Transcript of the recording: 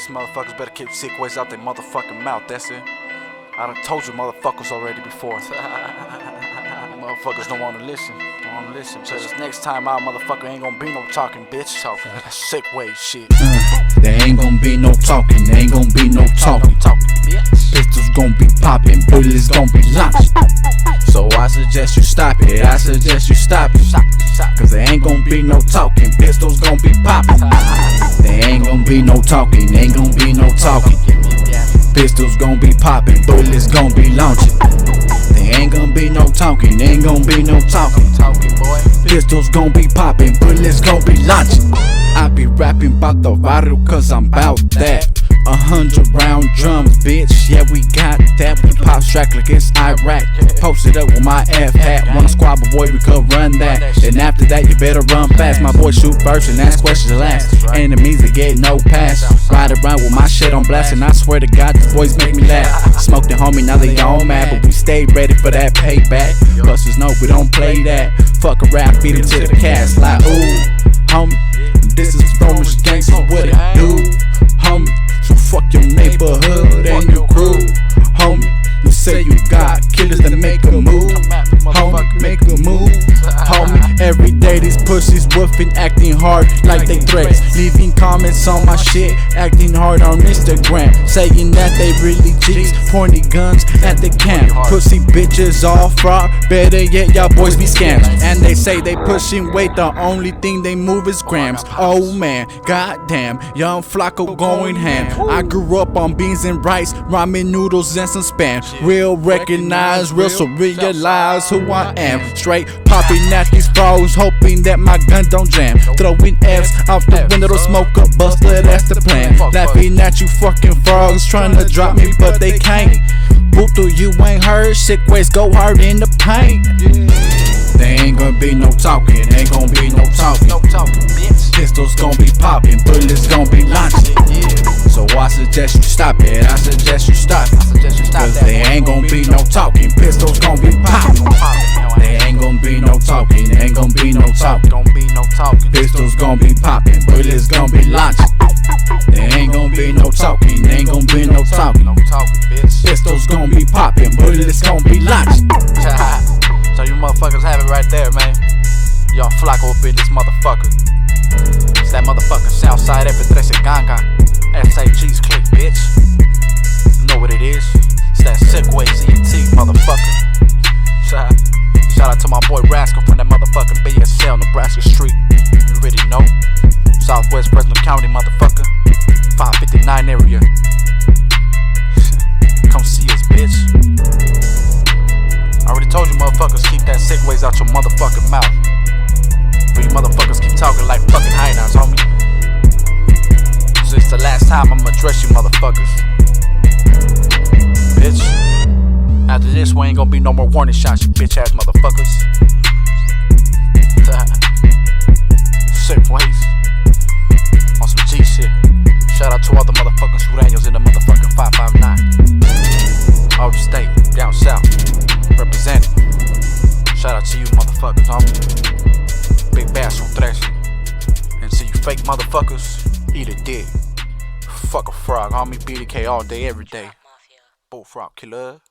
Bitches, motherfuckers better keep sick ways out their motherfucking mouth, that's it. I done told you motherfuckers already before. Motherfuckers don't wanna listen. So this next time out, motherfucker, ain't gonna be no talking, bitch. Talking. That's sick way shit. There ain't gonna be no talking, there ain't gonna be no talking. Pistols gon' be popping, bullets gon' be launched. So I suggest you stop it, Cause there ain't gon' be no talking, pistols gon' be popping. There ain't gon' be no talking, Pistols gon' be popping, bullets gon' be launching. There ain't gon' be no talking, Pistols gon' be popping, bullets gon' be launching. I be rapping bout the barrio cause I'm bout that. 100 round drums, bitch, yeah we got that. We pop track like it's Iraq. Posted up with my F-hat. Wanna squad, but boy, we could run that. And after that, you better run fast. My boy shoot first and ask questions last. Enemies that get no pass. Ride around with my shit on blast, and I swear to God, the boys make me laugh. Smoked the homie, now they all mad, but we stay ready for that payback. Busters know we don't play that. Fuck a rap, beat it to the cast. Like, ooh, homie, this is Romish gangsters, what it do, homie? So fuck your neighborhood and your crew, homie. You say you got killers that make a move, homie, make a move, homie. Every day these pussies woofing, acting hard like they threats, leaving comments on my shit, acting hard on Instagram, saying that they really G's, pointing guns at the camp. Pussy bitches all fraud, better yet y'all boys be scams. And they say they pushing weight, the only thing they move is grams. Oh man, goddamn, young Flacko going ham. I grew up on beans and rice, ramen noodles and some spam. Real recognize, real so realize who I am. Straight popping at these frogs, hoping that my gun don't jam. Throwing F's out the window to smoke up, buster, that's the plan. Laughing at you fucking frogs, trying to drop me but they can't. Boot through you ain't heard, sick ways go hard in the paint. There ain't gonna be no talking, Pistols gon' be popping, bullets gon' be launching. So I suggest you stop it, Cause there ain't gon' be no talking, pistols gon' be popping. There ain't gon' be no talking, Pistols gon' be popping, bullets gon' be launching. There ain't gon' be no talking, Pistols gon' be popping, bullets gon' be launching. So you motherfuckers have it right there, man. Young Flacko up in this motherfucker. It's that motherfucking Southside F13 Ganga. SAG's click, bitch. You know what it is. It's that sick way ZT, motherfucker. Shout out to my boy Rascal from that motherfucking BSL, Nebraska Street. You already know. Southwest Fresno County, motherfucker. 559 area. Come see us, bitch. I already told you motherfuckers keep that sick ways out your motherfucking mouth. But you motherfuckers keep talking like fucking hyenas, homie. So it's the last time I'ma address you motherfuckers. Bitch. After this we ain't gonna be no more warning shots, you bitch ass motherfuckers. Sick ways. On some G shit. Shout out to all the motherfucking Sureños in the motherfucking 559. All the state, down south. Representing. Shout out to you motherfuckers, homie. Big bass on 13. And see you fake motherfuckers, eat a dick. Fuck a frog, homie. BDK all day, every day. Bullfrog killer.